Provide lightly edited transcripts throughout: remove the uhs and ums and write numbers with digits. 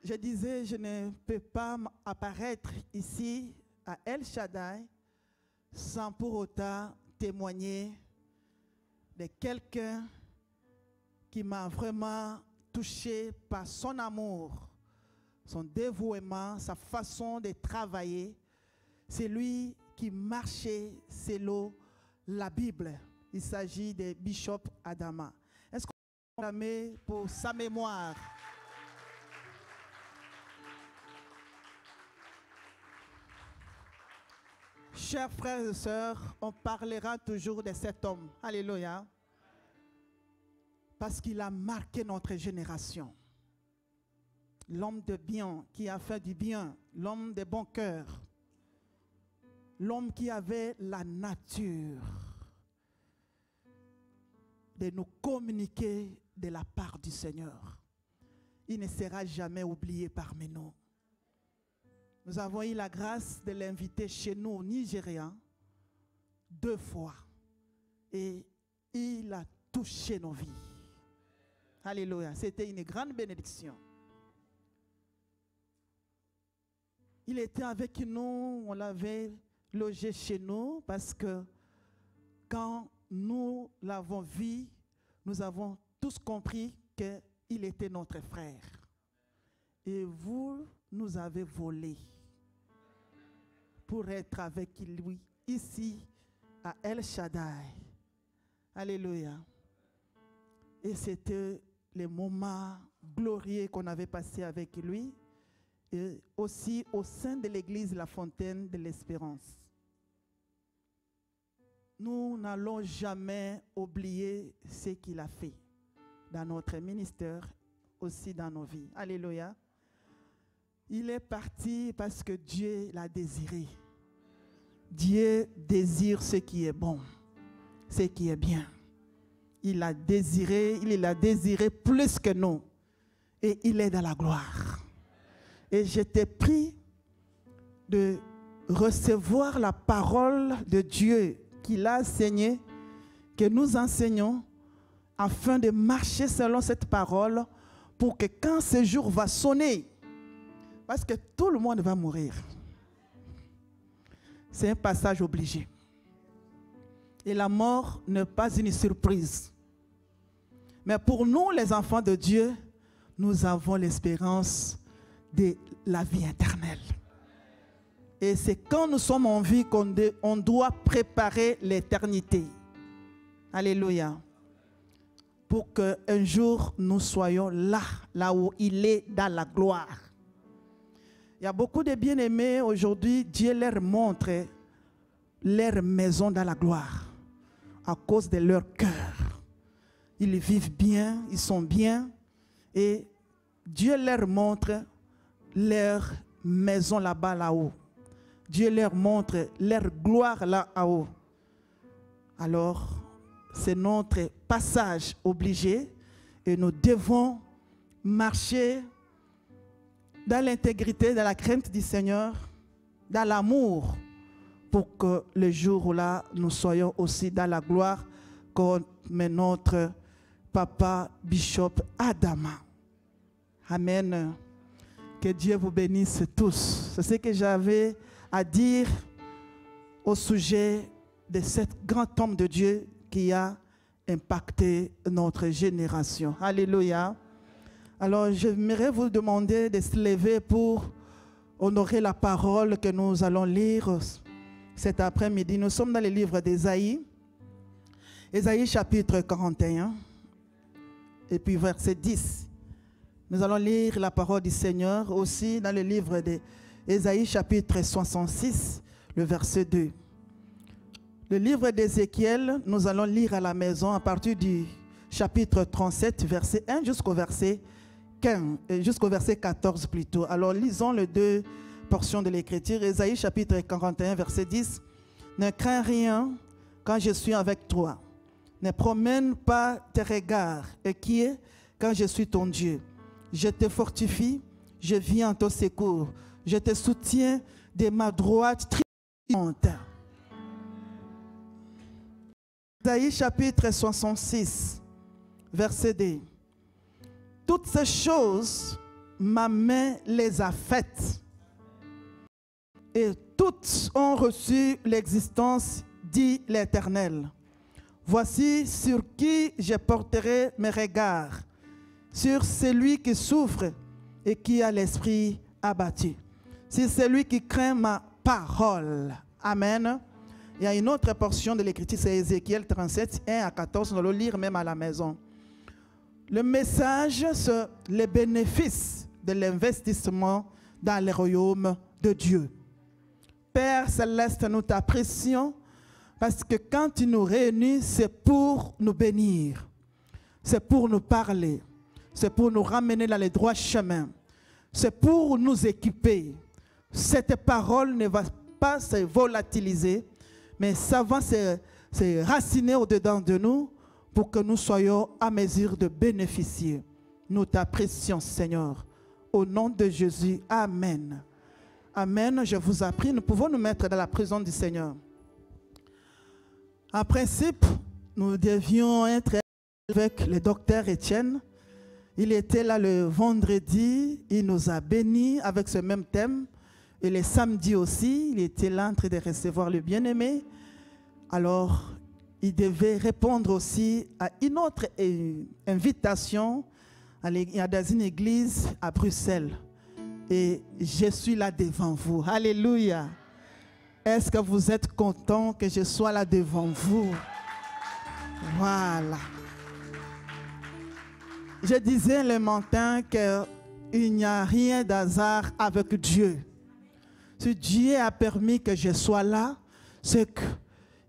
Je disais, je ne peux pas apparaître ici à El Shaddai sans pour autant témoigner de quelqu'un qui m'a vraiment touché par son amour, son dévouement, sa façon de travailler. C'est lui qui marchait selon la Bible. Il s'agit de Bishop Adama. Est-ce qu'on peut acclamer pour sa mémoire? Chers frères et sœurs, on parlera toujours de cet homme. Alléluia. Parce qu'il a marqué notre génération. L'homme de bien qui a fait du bien, l'homme de bon cœur, l'homme qui avait la nature de nous communiquer de la part du Seigneur. Il ne sera jamais oublié parmi nous. Nous avons eu la grâce de l'inviter chez nous au Nigeria 2 fois. Et il a touché nos vies. Alléluia. C'était une grande bénédiction. Il était avec nous, on l'avait logé chez nous parce que quand nous l'avons vu, nous avons tous compris qu'il était notre frère. Et vous nous avez volé pour être avec lui ici à El Shaddai. Alléluia. Et c'était les moments glorieux qu'on avait passés avec lui et aussi au sein de l'église La Fontaine de l'Espérance. Nous n'allons jamais oublier ce qu'il a fait dans notre ministère, aussi dans nos vies. Alléluia. Il est parti parce que Dieu l'a désiré. Dieu désire ce qui est bon, ce qui est bien. Il l'a désiré plus que nous. Et il est dans la gloire. Et j'étais pris de recevoir la parole de Dieu qu'il a enseignée, que nous enseignons, afin de marcher selon cette parole, pour que quand ce jour va sonner, parce que tout le monde va mourir. C'est un passage obligé. Et la mort n'est pas une surprise. Mais pour nous, les enfants de Dieu, nous avons l'espérance de la vie éternelle. Et c'est quand nous sommes en vie qu'on doit préparer l'éternité. Alléluia. Pour qu'un jour, nous soyons là où il est dans la gloire. Il y a beaucoup de bien-aimés aujourd'hui, Dieu leur montre leur maison dans la gloire à cause de leur cœur. Ils vivent bien, ils sont bien et Dieu leur montre leur maison là-bas, là-haut. Dieu leur montre leur gloire là-haut. Alors, c'est notre passage obligé et nous devons marcher dans l'intégrité, dans la crainte du Seigneur, dans l'amour, pour que le jour où là, nous soyons aussi dans la gloire comme notre papa Bishop Adama. Amen. Que Dieu vous bénisse tous. C'est ce que j'avais à dire au sujet de cet grand homme de Dieu qui a impacté notre génération. Alléluia. Alors, j'aimerais vous demander de se lever pour honorer la parole que nous allons lire cet après-midi. Nous sommes dans le livre d'Ésaïe. Ésaïe chapitre 41 et puis verset 10. Nous allons lire la parole du Seigneur aussi dans le livre d'Ésaïe chapitre 66, le verset 2. Le livre d'Ézéchiel, nous allons lire à la maison à partir du chapitre 37, verset 1 jusqu'au verset 15, jusqu'au verset 14 plutôt. Alors lisons les 2 portions de l'Écriture. Ésaïe chapitre 41, verset 10. Ne crains rien quand je suis avec toi. Ne promène pas tes regards inquiets quand je suis ton Dieu. Je te fortifie, je viens en ton secours. Je te soutiens de ma droite triomphante. Ésaïe chapitre 66, verset 2. Toutes ces choses ma main les a faites. Et toutes ont reçu l'existence, dit l'Éternel. Voici sur qui je porterai mes regards, sur celui qui souffre et qui a l'esprit abattu. C'est celui qui craint ma parole. Amen. Il y a une autre portion de l'Écriture, c'est Ézéchiel 37, 1 à 14. On doit le lire même à la maison. Le message, c'est les bénéfices de l'investissement dans le royaume de Dieu. Père Céleste, nous t'apprécions parce que quand tu nous réunis, c'est pour nous bénir, c'est pour nous parler, c'est pour nous ramener dans les droits chemins, c'est pour nous équiper. Cette parole ne va pas se volatiliser, mais ça va se raciner au-dedans de nous pour que nous soyons à mesure de bénéficier. Nous t'apprécions, Seigneur. Au nom de Jésus, Amen. Amen. Je vous en prie, nous pouvons nous mettre dans la présence du Seigneur. En principe, nous devions être avec le docteur Étienne. Il était là le vendredi, il nous a bénis avec ce même thème. Et le samedi aussi, il était là en train de recevoir le bien-aimé. Alors, il devait répondre aussi à une autre invitation dans une église à Bruxelles. Et je suis là devant vous. Alléluia. Est-ce que vous êtes content que je sois là devant vous? Voilà. Je disais le matin qu'il n'y a rien d'hasard avec Dieu. Si Dieu a permis que je sois là, c'est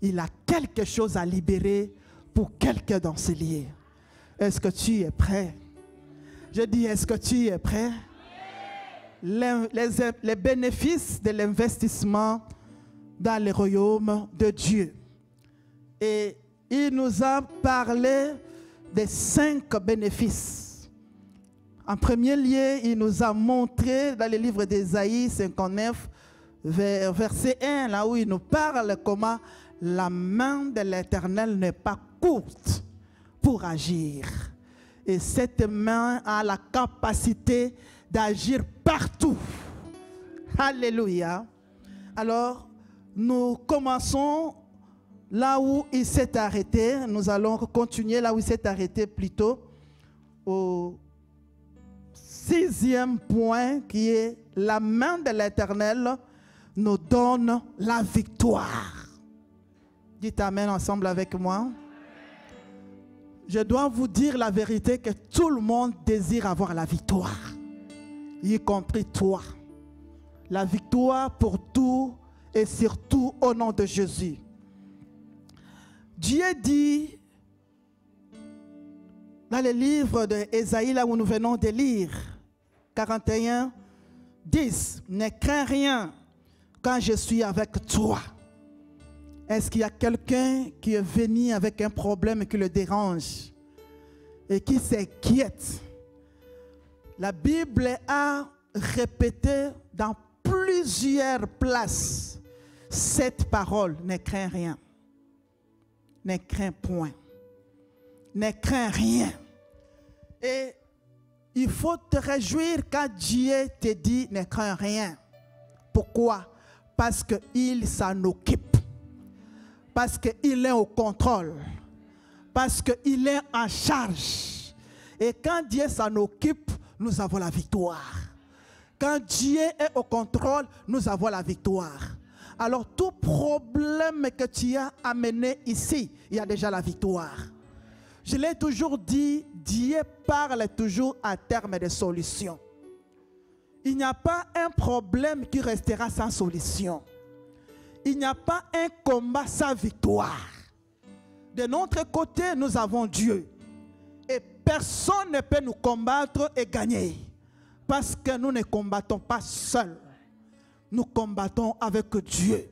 qu'il a quelque chose à libérer pour quelqu'un dans ce lieu. Est-ce que tu es prêt? Je dis, est-ce que tu es prêt? Les bénéfices de l'investissement dans le royaume de Dieu. Et il nous a parlé des 5 bénéfices. En premier lieu, il nous a montré dans le livre d'Ésaïe 59, verset 1, là où il nous parle comment la main de l'Éternel n'est pas courte pour agir. Et cette main a la capacité d'agir partout. Alléluia. Alors, nous commençons là où il s'est arrêté. Nous allons continuer là où il s'est arrêté plutôt au 6e point qui est la main de l'Éternel nous donne la victoire. Dites Amen ensemble avec moi. Je dois vous dire la vérité que tout le monde désire avoir la victoire, y compris toi. La victoire pour tout et surtout au nom de Jésus. Dieu dit dans le livre d'Ésaïe, là où nous venons de lire, 41, 10, ne crains rien quand je suis avec toi. Est-ce qu'il y a quelqu'un qui est venu avec un problème qui le dérange et qui s'inquiète? La Bible a répété dans plusieurs places cette parole, ne crains rien. Ne crains point. Ne crains rien. Et il faut te réjouir quand Dieu te dit ne crains rien. Pourquoi? Parce qu'il s'en occupe. Parce qu'il est au contrôle. Parce qu'il est en charge. Et quand Dieu s'en occupe, nous avons la victoire. Quand Dieu est au contrôle, nous avons la victoire. Alors tout problème que tu as amené ici, il y a déjà la victoire. Je l'ai toujours dit, Dieu parle toujours à terme de solutions. Il n'y a pas un problème qui restera sans solution. Il n'y a pas un combat sans victoire. De notre côté, nous avons Dieu. Et personne ne peut nous combattre et gagner. Parce que nous ne combattons pas seuls. Nous combattons avec Dieu.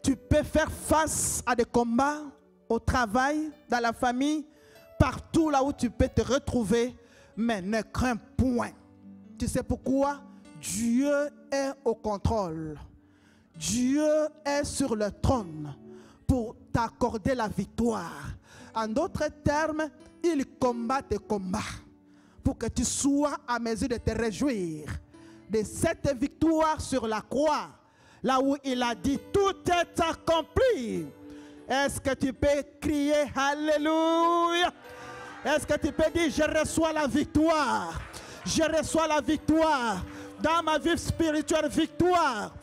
Tu peux faire face à des combats au travail, dans la famille, partout là où tu peux te retrouver. Mais ne crains point. Tu sais pourquoi? Dieu est au contrôle. Dieu est sur le trône pour t'accorder la victoire. En d'autres termes, il combat tes combats pour que tu sois à mesure de te réjouir de cette victoire sur la croix, là où il a dit tout est accompli. Est-ce que tu peux crier Alléluia? Est-ce que tu peux dire je reçois la victoire? Je reçois la victoire dans ma vie spirituelle, victoire.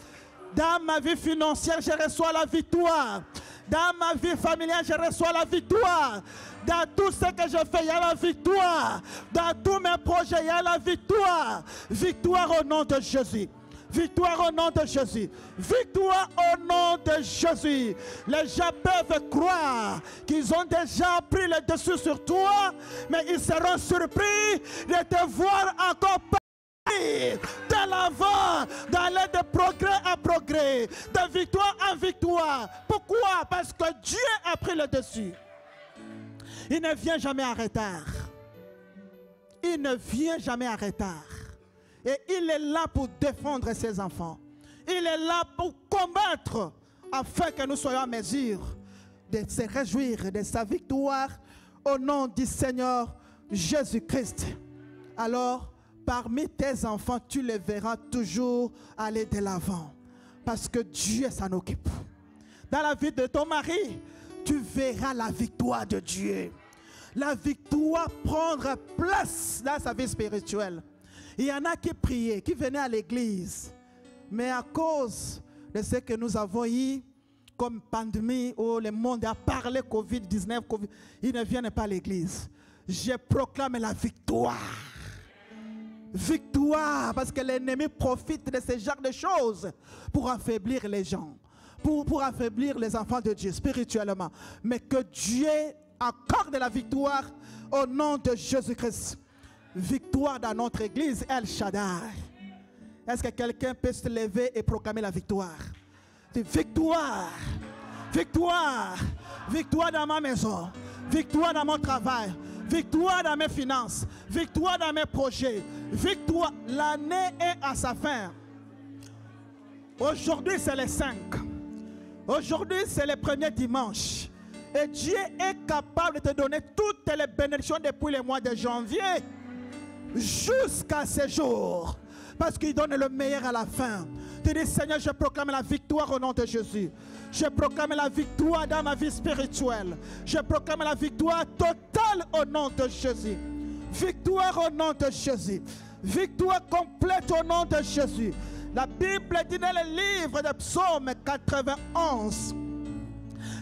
Dans ma vie financière, je reçois la victoire. Dans ma vie familiale, je reçois la victoire. Dans tout ce que je fais, il y a la victoire. Dans tous mes projets, il y a la victoire. Victoire au nom de Jésus. Victoire au nom de Jésus. Victoire au nom de Jésus. Les gens peuvent croire qu'ils ont déjà pris le dessus sur toi, mais ils seront surpris de te voir encore de l'avant, d'aller de progrès à progrès, de victoire en victoire. Pourquoi? Parce que Dieu a pris le dessus. Il ne vient jamais en retard. Il ne vient jamais en retard. Et il est là pour défendre ses enfants. Il est là pour combattre afin que nous soyons en mesure de se réjouir de sa victoire au nom du Seigneur Jésus-Christ. Alors, parmi tes enfants, tu les verras toujours aller de l'avant. Parce que Dieu s'en occupe. Dans la vie de ton mari, tu verras la victoire de Dieu. La victoire prendre place dans sa vie spirituelle. Il y en a qui priaient, qui venaient à l'église. Mais à cause de ce que nous avons eu comme pandémie, où le monde a parlé Covid-19, ils ne viennent pas à l'église. Je proclame la victoire. Victoire, parce que l'ennemi profite de ce genre de choses pour affaiblir les gens, pour affaiblir les enfants de Dieu spirituellement. Mais que Dieu accorde la victoire au nom de Jésus-Christ. Victoire dans notre église El Shaddai. Est-ce que quelqu'un peut se lever et proclamer la victoire? Victoire, victoire, victoire dans ma maison, victoire dans mon travail, victoire dans mes finances, victoire dans mes projets, victoire. L'année est à sa fin. Aujourd'hui c'est le 5. Aujourd'hui c'est le premier dimanche. Et Dieu est capable de te donner toutes les bénédictions depuis le mois de janvier jusqu'à ce jour. Parce qu'il donne le meilleur à la fin. Tu dis Seigneur, je proclame la victoire au nom de Jésus. Je proclame la victoire dans ma vie spirituelle. Je proclame la victoire totale au nom de Jésus. Victoire au nom de Jésus. Victoire complète au nom de Jésus. La Bible dit dans le livre de Psaume 91.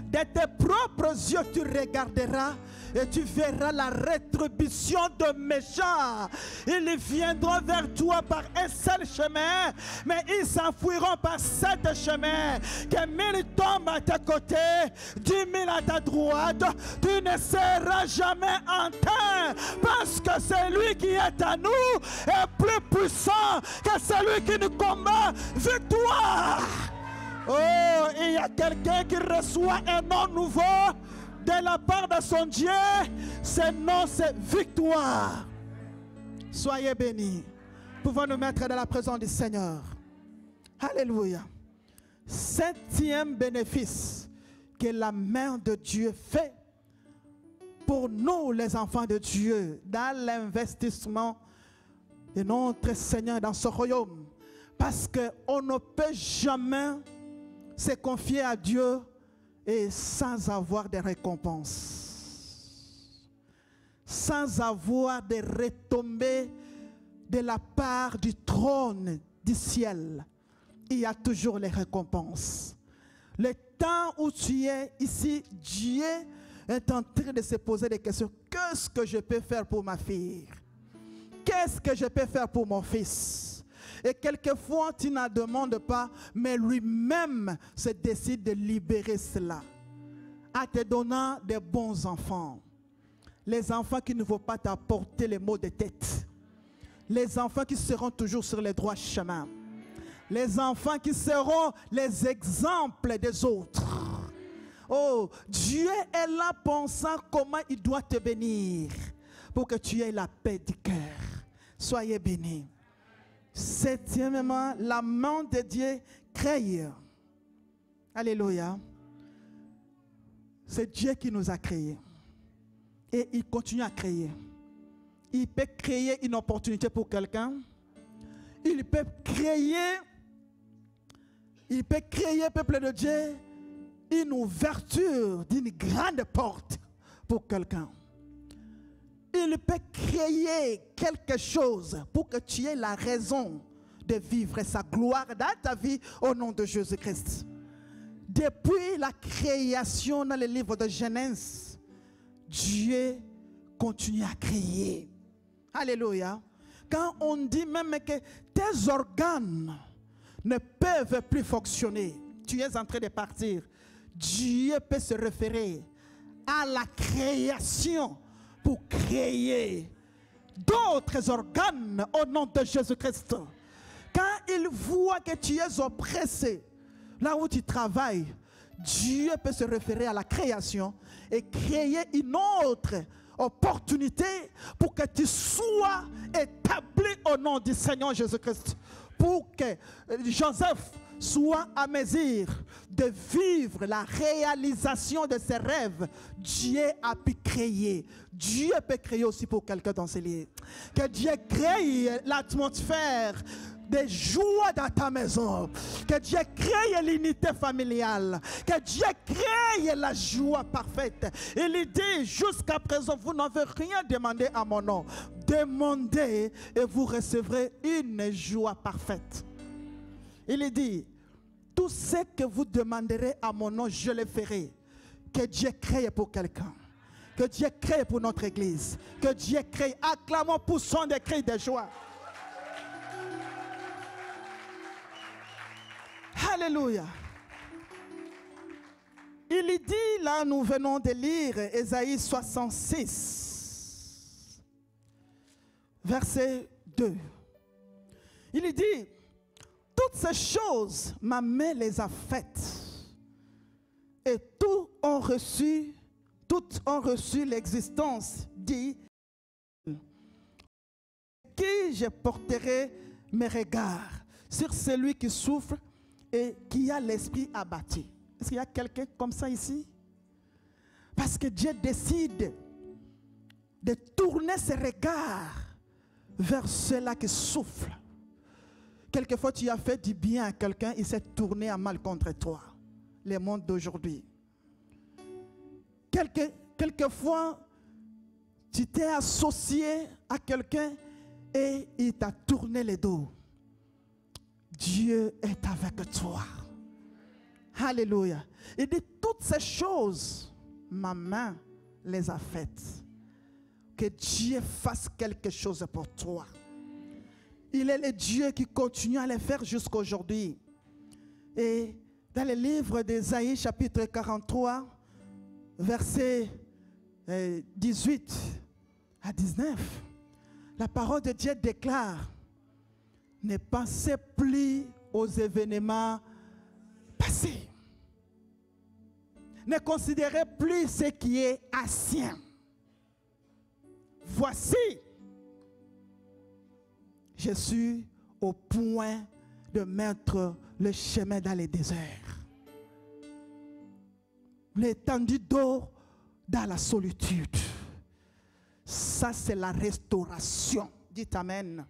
De tes propres yeux tu regarderas et tu verras la rétribution de méchants. Ils viendront vers toi par un seul chemin, mais ils s'enfuiront par 7 chemins. Que 1000 tombent à tes côtés, 10 000 à ta droite, tu ne seras jamais atteint, parce que celui qui est à nous est plus puissant que celui qui nous combat. Victoire! Oh, il y a quelqu'un qui reçoit un nom nouveau de la part de son Dieu. Ce nom, c'est victoire. Soyez bénis. Pouvons nous mettre dans la présence du Seigneur. Alléluia. 7e bénéfice que la main de Dieu fait pour nous, les enfants de Dieu, dans l'investissement de notre Seigneur dans ce royaume. Parce qu'on ne peut jamais se confier à Dieu et sans avoir de récompenses, sans avoir de retombées de la part du trône du ciel. Il y a toujours les récompenses. Le temps où tu es ici, Dieu est en train de se poser des questions. Qu'est-ce que je peux faire pour ma fille? Qu'est-ce que je peux faire pour mon fils? Et quelquefois, tu n'en demandes pas, mais lui-même se décide de libérer cela en te donnant des bons enfants. Les enfants qui ne vont pas t'apporter les maux de tête. Les enfants qui seront toujours sur les droits chemins. Les enfants qui seront les exemples des autres. Oh, Dieu est là pensant comment il doit te bénir pour que tu aies la paix du cœur. Soyez bénis. 7e, la main de Dieu crée. Alléluia. C'est Dieu qui nous a créés. Et il continue à créer. il peut créer une opportunité pour quelqu'un. Il peut créer, peuple de Dieu, une ouverture d'une grande porte pour quelqu'un. Il peut créer quelque chose pour que tu aies la raison de vivre sa gloire dans ta vie au nom de Jésus-Christ. Depuis la création dans le livre de Genèse, Dieu continue à créer. Alléluia. Quand on dit même que tes organes ne peuvent plus fonctionner, tu es en train de partir, Dieu peut se référer à la création pour créer d'autres organes au nom de Jésus-Christ. Quand il voit que tu es oppressé, là où tu travailles, Dieu peut se référer à la création et créer une autre opportunité pour que tu sois établi au nom du Seigneur Jésus-Christ. Pour que Joseph soit à mesure de vivre la réalisation de ses rêves, Dieu a pu créer. Dieu peut créer aussi pour quelqu'un dans ses lieux. Que Dieu crée l'atmosphère de joie dans ta maison. Que Dieu crée l'unité familiale. Que Dieu crée la joie parfaite. Il dit, jusqu'à présent, vous n'avez rien demandé à mon nom. Demandez et vous recevrez une joie parfaite. Il dit, tout ce que vous demanderez à mon nom, je le ferai. Que Dieu crée pour quelqu'un. Que Dieu crée pour notre église. Que Dieu crée. Acclamons, poussons des cris de joie. Alléluia. Il dit, là nous venons de lire Ésaïe 66, verset 2. Il dit, toutes ces choses, ma main les a faites. Et toutes ont reçu l'existence, dit, qui je porterai mes regards sur celui qui souffre et qui a l'esprit abattu. Est-ce qu'il y a quelqu'un comme ça ici? Parce que Dieu décide de tourner ses regards vers ceux-là qui souffrent. Quelquefois, tu as fait du bien à quelqu'un, il s'est tourné à mal contre toi. Le monde d'aujourd'hui. Quelquefois, tu t'es associé à quelqu'un et il t'a tourné le dos. Dieu est avec toi. Alléluia. Il dit, toutes ces choses, ma main les a faites. Que Dieu fasse quelque chose pour toi. Il est le Dieu qui continue à le faire jusqu'à aujourd'hui. Et dans le livre d'Ésaïe, chapitre 43, versets 18 à 19, la parole de Dieu déclare, ne pensez plus aux événements passés. Ne considérez plus ce qui est ancien. Voici, je suis au point de mettre le chemin dans les déserts. L'étendue d'eau dans la solitude. Ça, c'est la restauration. Dites Amen.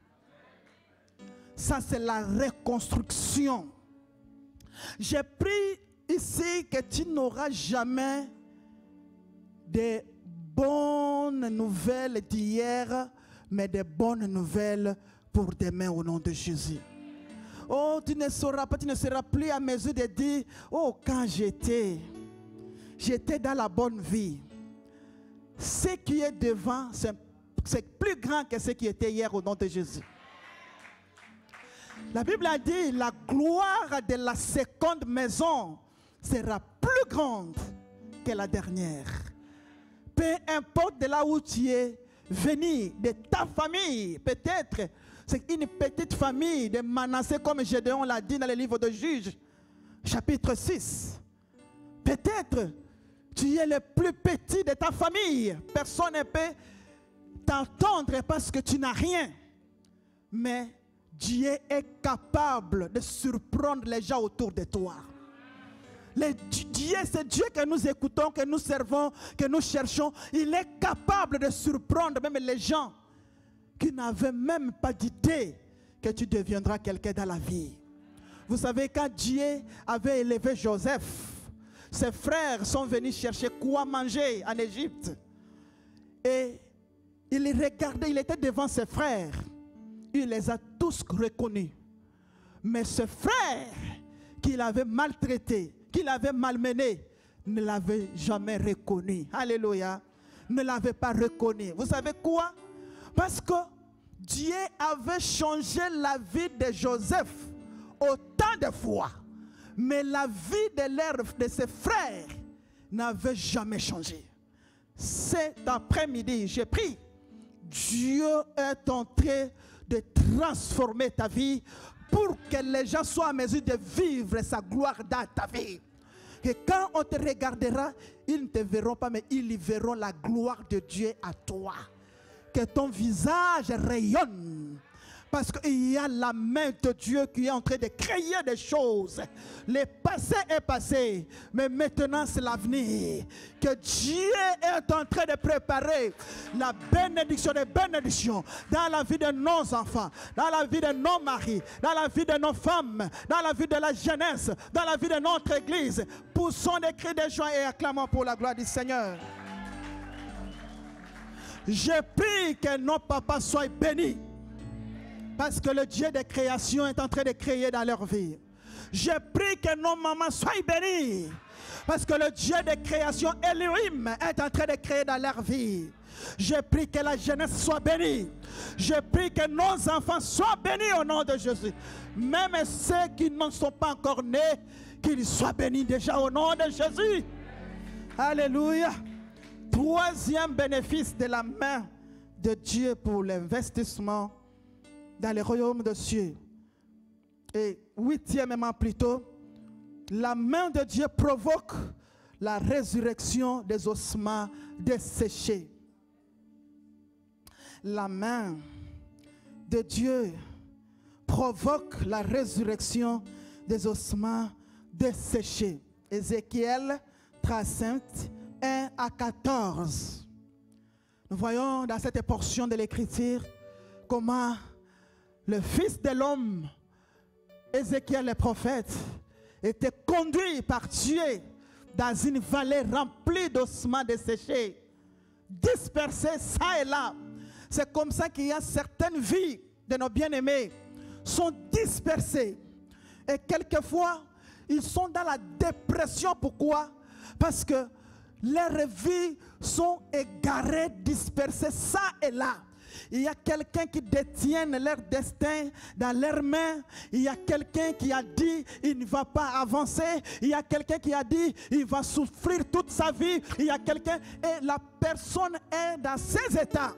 Ça, c'est la reconstruction. J'ai pris ici que tu n'auras jamais de bonnes nouvelles d'hier, mais de bonnes nouvelles pour demain au nom de Jésus. Oh, tu ne seras plus à mesure de dire, oh, quand j'étais dans la bonne vie. Ce qui est devant, c'est plus grand que ce qui était hier au nom de Jésus. La Bible a dit, la gloire de la seconde maison sera plus grande que la dernière. Peu importe de là où tu es venu, de ta famille, peut-être c'est une petite famille de Manassé comme Gédéon l'a dit dans le livre de Juges, chapitre 6. Peut-être tu es le plus petit de ta famille. Personne ne peut t'entendre parce que tu n'as rien. Mais Dieu est capable de surprendre les gens autour de toi. Dieu, c'est Dieu que nous écoutons, que nous servons, que nous cherchons. Il est capable de surprendre même les gens qui n'avait même pas d'idée que tu deviendras quelqu'un dans la vie. Vous savez, quand Dieu avait élevé Joseph, ses frères sont venus chercher quoi manger en Égypte. Et il les regardait, il était devant ses frères. Il les a tous reconnus. Mais ce frère qu'il avait maltraité, qu'il avait malmené, ne l'avait jamais reconnu. Alléluia. Ne l'avait pas reconnu. Vous savez quoi? Parce que Dieu avait changé la vie de Joseph autant de fois. Mais la vie de ses frères n'avait jamais changé. Cet après-midi, j'ai pris. Dieu est en train de transformer ta vie pour que les gens soient en mesure de vivre sa gloire dans ta vie. Que quand on te regardera, ils ne te verront pas, mais ils y verront la gloire de Dieu à toi. Que ton visage rayonne. Parce qu'il y a la main de Dieu qui est en train de créer des choses. Le passé est passé, mais maintenant c'est l'avenir. Que Dieu est en train de préparer la bénédiction des bénédictions dans la vie de nos enfants, dans la vie de nos maris, dans la vie de nos femmes, dans la vie de la jeunesse, dans la vie de notre église. Poussons des cris de joie et acclamons pour la gloire du Seigneur. Je prie que nos papas soient bénis. Parce que le Dieu de création est en train de créer dans leur vie. Je prie que nos mamans soient bénies. Parce que le Dieu de création, Elohim, est en train de créer dans leur vie. Je prie que la jeunesse soit bénie. Je prie que nos enfants soient bénis au nom de Jésus. Même ceux qui ne sont pas encore nés, qu'ils soient bénis déjà au nom de Jésus. Alléluia. Troisième bénéfice de la main de Dieu pour l'investissement dans le royaume de cieux. Et huitièmement plutôt, la main de Dieu provoque la résurrection des ossements desséchés. La main de Dieu provoque la résurrection des ossements desséchés. Ézéchiel 35, 1 à 14. Nous voyons dans cette portion de l'Écriture comment le Fils de l'homme, Ézéchiel le prophète, était conduit par Dieu dans une vallée remplie d'ossements desséchés, dispersés ça et là. C'est comme ça qu'il y a certaines vies de nos bien-aimés sont dispersées. Et quelquefois, ils sont dans la dépression. Pourquoi? Parce que leurs vies sont égarées, dispersées ça et là. Il y a quelqu'un qui détient leur destin dans leurs mains. Il y a quelqu'un qui a dit il ne va pas avancer. Il y a quelqu'un qui a dit il va souffrir toute sa vie. Il y a quelqu'un et la personne est dans ces états.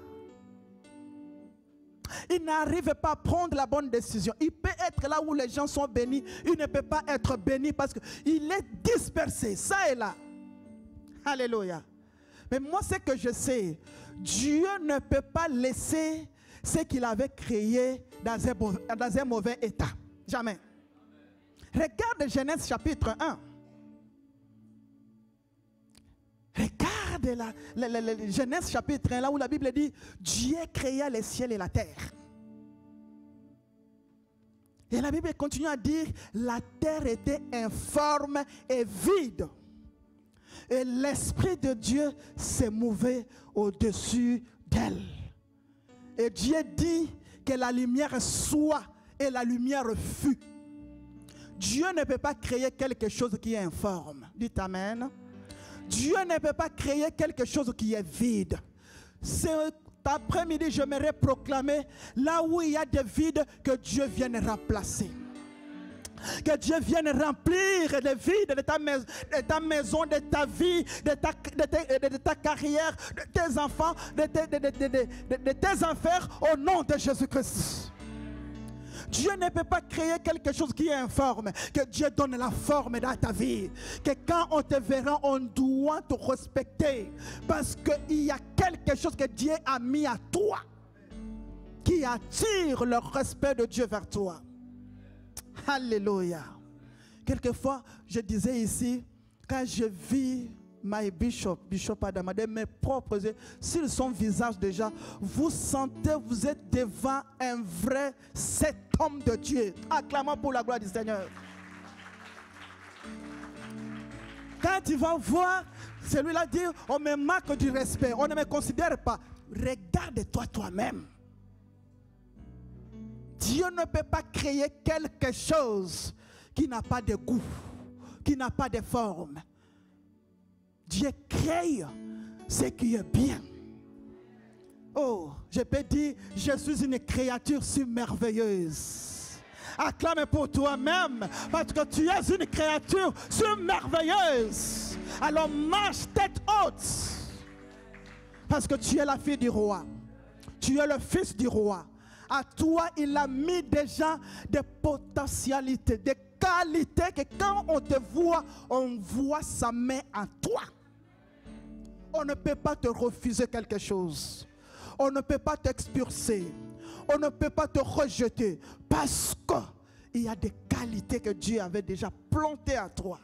Il n'arrive pas à prendre la bonne décision. Il peut être là où les gens sont bénis. Il ne peut pas être béni parce qu'il est dispersé, ça et là. Alléluia. Mais moi, ce que je sais, Dieu ne peut pas laisser ce qu'il avait créé dans un mauvais état. Jamais. Regarde Genèse chapitre 1. Regarde la Genèse chapitre 1, là où la Bible dit Dieu créa les ciels et la terre. Et la Bible continue à dire la terre était informe et vide. Et l'Esprit de Dieu s'est mouvé au-dessus d'elle. Et Dieu dit que la lumière soit et la lumière fut. Dieu ne peut pas créer quelque chose qui est informe. Dites Amen. Dieu ne peut pas créer quelque chose qui est vide. Cet après-midi, j'aimerais proclamer là où il y a des vides que Dieu vienne remplacer. Que Dieu vienne remplir les vides de ta maison, de ta vie, de ta carrière, de tes enfants, de tes affaires au nom de Jésus-Christ. Dieu ne peut pas créer quelque chose qui est informe. Que Dieu donne la forme dans ta vie. Que quand on te verra, on doit te respecter. Parce qu'il y a quelque chose que Dieu a mis à toi qui attire le respect de Dieu vers toi. Alléluia. Quelquefois, je disais ici, quand je vis My Bishop, Bishop Adamade, mes propres yeux, sur son visage déjà, vous sentez, vous êtes devant un vrai cet homme de Dieu. Acclamons pour la gloire du Seigneur. Quand tu vas voir celui-là dire, on me manque du respect, on ne me considère pas. Regarde-toi toi-même. Dieu ne peut pas créer quelque chose qui n'a pas de goût, qui n'a pas de forme. Dieu crée ce qui est bien. Oh, je peux dire, je suis une créature si merveilleuse. Acclame pour toi-même, parce que tu es une créature si merveilleuse. Alors marche tête haute, parce que tu es la fille du roi. Tu es le fils du roi. À toi, il a mis déjà des potentialités, des qualités que quand on te voit, on voit sa main en toi. On ne peut pas te refuser quelque chose. On ne peut pas t'expulser. On ne peut pas te rejeter. Parce qu'il y a des qualités que Dieu avait déjà plantées à toi.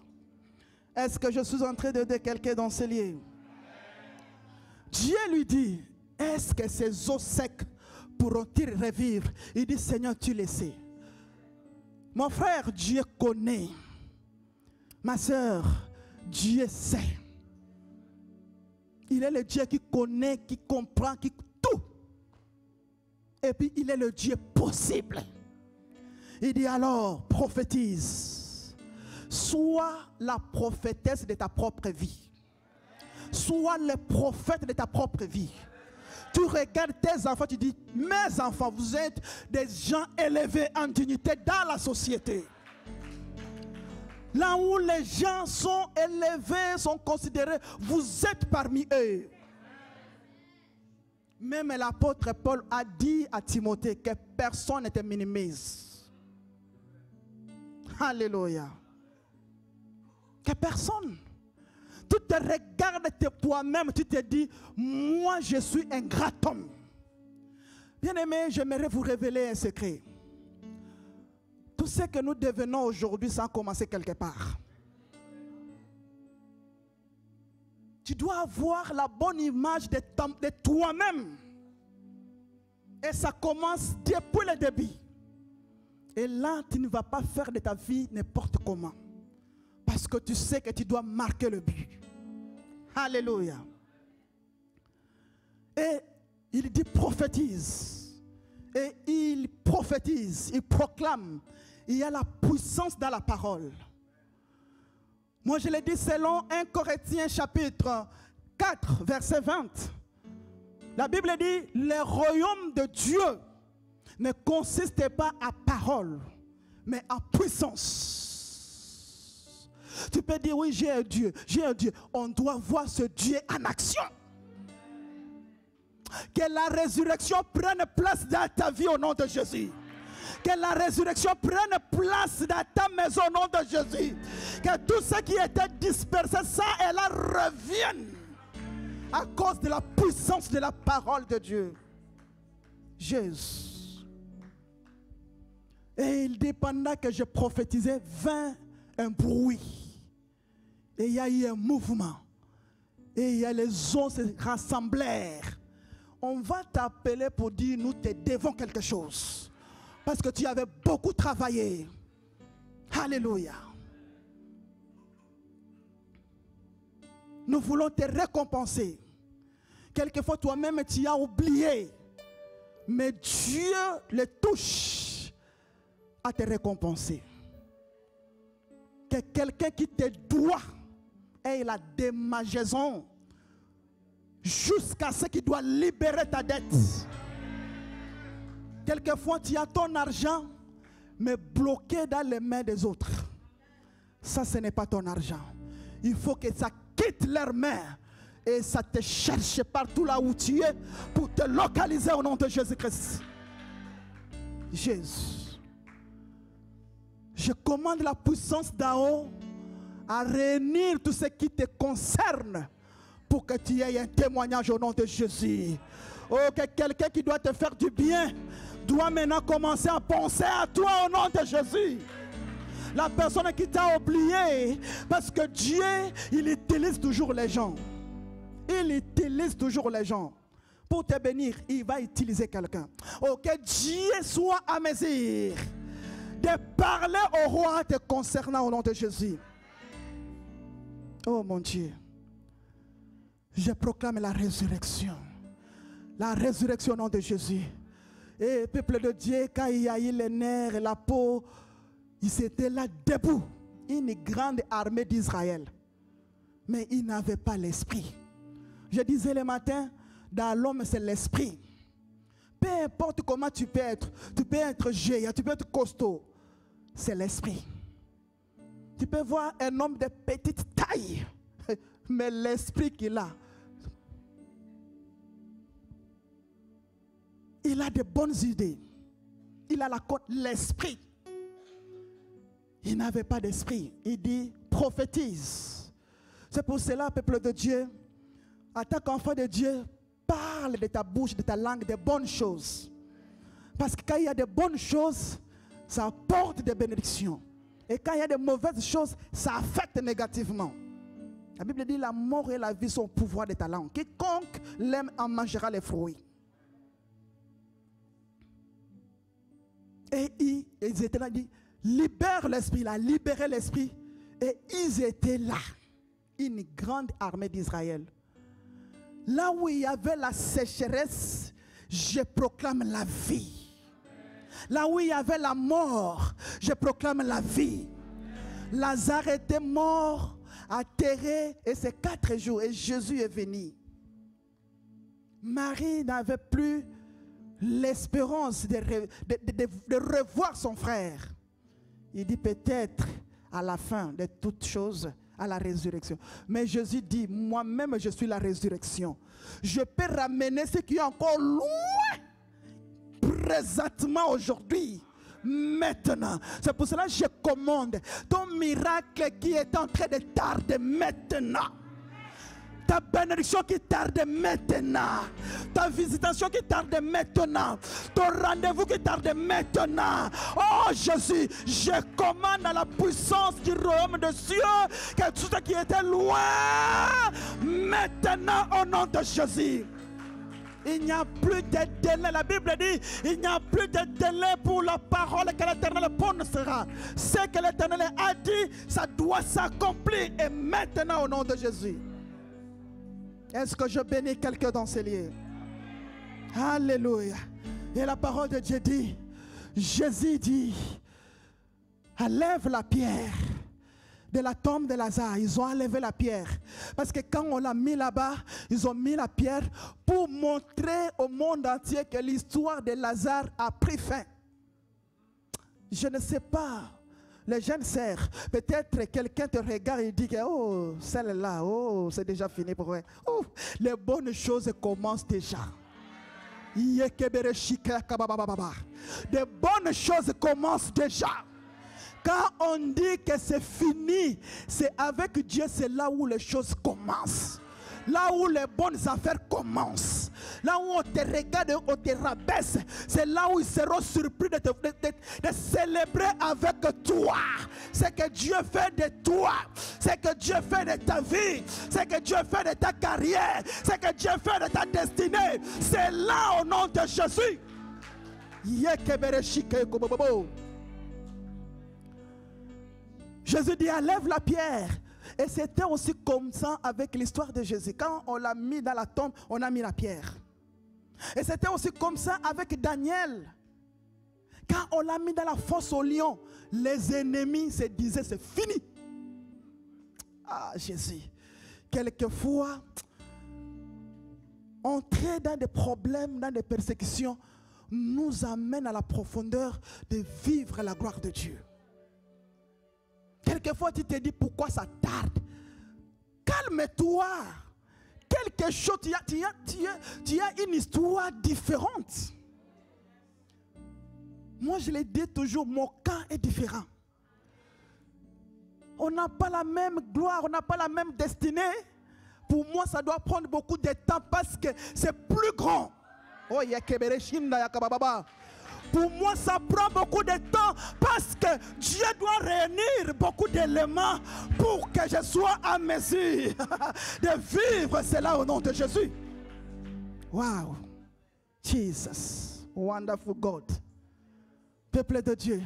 Est-ce que je suis en train de dire quelqu'un dans ce lieu? Dieu lui dit, est-ce que ces eaux secs pourront-ils revivre? Il dit, Seigneur, tu le sais. Mon frère, Dieu connaît. Ma soeur, Dieu sait. Il est le Dieu qui connaît, qui comprend, qui tout. Et puis il est le Dieu possible. Il dit alors, prophétise. Sois la prophétesse de ta propre vie. Sois le prophète de ta propre vie. Tu regardes tes enfants, tu dis, mes enfants, vous êtes des gens élevés en dignité dans la société. Là où les gens sont élevés, sont considérés, vous êtes parmi eux. Même l'apôtre Paul a dit à Timothée que personne ne te minimise. Alléluia. Que personne. Tu te regardes toi-même, tu te dis, moi je suis un grand homme. Bien-aimé, j'aimerais vous révéler un secret. Tout ce que nous devenons aujourd'hui, ça a commencé quelque part. Tu dois avoir la bonne image de toi-même. Et ça commence depuis le début. Et là, tu ne vas pas faire de ta vie n'importe comment. Parce que tu sais que tu dois marquer le but. Alléluia. Et il dit prophétise. Et il prophétise, il proclame. Il y a la puissance dans la parole. Moi je l'ai dit selon 1 Corinthiens chapitre 4 verset 20. La Bible dit, le royaume de Dieu ne consiste pas à parole, mais à puissance. Tu peux dire, oui, j'ai un Dieu, j'ai un Dieu. On doit voir ce Dieu en action. Que la résurrection prenne place dans ta vie au nom de Jésus. Que la résurrection prenne place dans ta maison au nom de Jésus. Que tout ce qui était dispersé, ça et là, revienne. À cause de la puissance de la parole de Dieu. Jésus. Et il dit, pendant que je prophétisais, vint un bruit. Et il y a eu un mouvement. Et il y a les eaux se rassemblèrent. On va t'appeler pour dire, nous te devons quelque chose. Parce que tu avais beaucoup travaillé. Alléluia. Nous voulons te récompenser. Quelquefois toi-même tu as oublié. Mais Dieu le touche à te récompenser. Que quelqu'un qui te doit ait la démangeaison jusqu'à ce qu'il doit libérer ta dette. Quelquefois tu as ton argent mais bloqué dans les mains des autres. Ça, ce n'est pas ton argent. Il faut que ça quitte leurs mains et ça te cherche partout là où tu es pour te localiser au nom de Jésus-Christ. Jésus. Je commande la puissance d'en haut à réunir tout ce qui te concerne pour que tu aies un témoignage au nom de Jésus. Oh, que quelqu'un qui doit te faire du bien doit maintenant commencer à penser à toi au nom de Jésus. La personne qui t'a oublié. Parce que Dieu, il utilise toujours les gens. Il utilise toujours les gens. Pour te bénir, il va utiliser quelqu'un. Oh, que Dieu soit à mesure de parler au roi te concernant au nom de Jésus. Oh mon Dieu. Je proclame la résurrection. La résurrection au nom de Jésus. Et peuple de Dieu, quand il y a eu les nerfs et la peau, ils étaient là debout. Une grande armée d'Israël. Mais ils n'avaient pas l'esprit. Je disais le matin, dans l'homme c'est l'esprit. Peu importe comment tu peux être géant, tu peux être costaud. C'est l'esprit. Tu peux voir un homme de petite taille, mais l'esprit qu'il a, il a de bonnes idées. Il a l'esprit. Il n'avait pas d'esprit. Il dit prophétise. C'est pour cela, peuple de Dieu, en tant qu'enfant de Dieu, parle de ta bouche, de ta langue, de bonnes choses. Parce que quand il y a de bonnes choses, ça apporte des bénédictions. Et quand il y a de mauvaises choses, ça affecte négativement. La Bible dit la mort et la vie sont au pouvoir de ta langue. Quiconque l'aime en mangera les fruits. Et ils étaient là, ils disent, libère l'esprit, il a libéré l'esprit. Et ils étaient là, une grande armée d'Israël. Là où il y avait la sécheresse, je proclame la vie. Là où il y avait la mort, je proclame la vie. Lazare était mort, atterré, et c'est 4 jours, et Jésus est venu. Marie n'avait plus l'espérance de revoir son frère. Il dit peut-être à la fin de toutes choses, à la résurrection. Mais Jésus dit, moi-même je suis la résurrection. Je peux ramener ce qui est encore loin, présentement aujourd'hui, maintenant. C'est pour cela que je commande ton miracle qui est en train de tarder maintenant. Ta bénédiction qui tarde maintenant. Ta visitation qui tarde maintenant. Ton rendez-vous qui tarde maintenant. Oh Jésus, je commande à la puissance du royaume de Dieu que tout ce qui était loin, maintenant au nom de Jésus. Il n'y a plus de délai. La Bible dit, il n'y a plus de délai pour la parole que l'Éternel prononcera. Ce que l'Éternel a dit, ça doit s'accomplir. Et maintenant au nom de Jésus. Est-ce que je bénis quelqu'un dans ces lieux? Alléluia. Et la parole de Dieu dit, Jésus dit, enlève la pierre de la tombe de Lazare. Ils ont enlevé la pierre. Parce que quand on l'a mis là-bas, ils ont mis la pierre pour montrer au monde entier que l'histoire de Lazare a pris fin. Je ne sais pas. Les jeunes sœurs, peut-être quelqu'un te regarde et dit que oh, celle-là, oh, c'est déjà fini pour elle. Oh, les bonnes choses commencent déjà. De bonnes choses commencent déjà. Quand on dit que c'est fini, c'est avec Dieu, c'est là où les choses commencent. Là où les bonnes affaires commencent. Là où on te regarde, on te rabaisse. C'est là où ils seront surpris de célébrer avec toi. C'est que Dieu fait de toi. C'est que Dieu fait de ta vie. C'est que Dieu fait de ta carrière. C'est que Dieu fait de ta destinée. C'est là au nom de Jésus. Jésus dit, enlève la pierre. Et c'était aussi comme ça avec l'histoire de Jésus. Quand on l'a mis dans la tombe, on a mis la pierre. Et c'était aussi comme ça avec Daniel. Quand on l'a mis dans la fosse au lion, les ennemis se disaient c'est fini. Ah Jésus. Quelquefois, entrer dans des problèmes, dans des persécutions, nous amène à la profondeur de vivre la gloire de Dieu. Quelquefois, tu te dis pourquoi ça tarde. Calme-toi. Quelque chose, tu as une histoire différente. Moi, je le dis toujours, mon cas est différent. On n'a pas la même gloire, on n'a pas la même destinée. Pour moi, ça doit prendre beaucoup de temps parce que c'est plus grand. Oh, Pour moi, ça prend beaucoup de temps parce que Dieu doit réunir beaucoup d'éléments pour que je sois en mesure de vivre cela au nom de Jésus. Wow. Jesus. Wonderful God. Peuple de Dieu.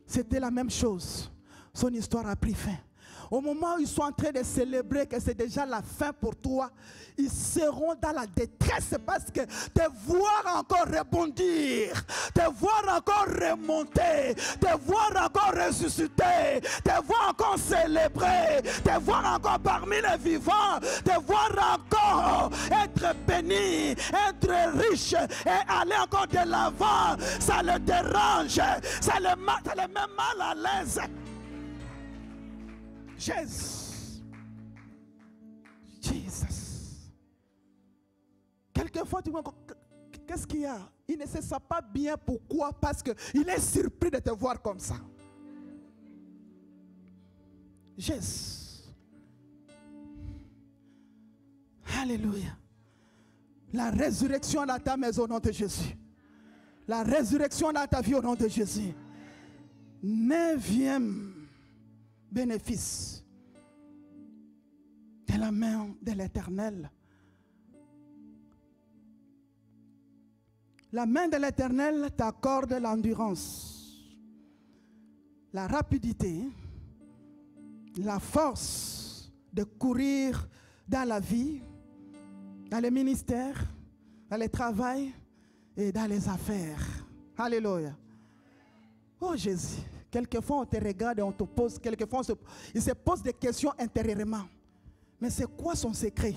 C'était la même chose. Son histoire a pris fin. Au moment où ils sont en train de célébrer que c'est déjà la fin pour toi, ils seront dans la détresse parce que te voir encore rebondir, te voir encore remonter, te voir encore ressusciter, te voir encore célébrer, te voir encore parmi les vivants, te voir encore être béni, être riche et aller encore de l'avant, ça le dérange, ça le met mal à l'aise. Jesus. Quelquefois, tu me dis, qu'est-ce qu'il y a? Il ne se sent pas bien. Pourquoi? Parce qu'il est surpris de te voir comme ça. Jesus. Alléluia. La résurrection dans ta maison au nom de Jésus. La résurrection dans ta vie au nom de Jésus. 9e bénéfice de la main de l'Éternel. La main de l'Éternel t'accorde l'endurance, la rapidité, la force de courir dans la vie, dans les ministères, dans le travail et dans les affaires. Alléluia. Oh Jésus. Quelquefois on te regarde et on te pose, quelquefois il se pose des questions intérieurement. Mais c'est quoi son secret?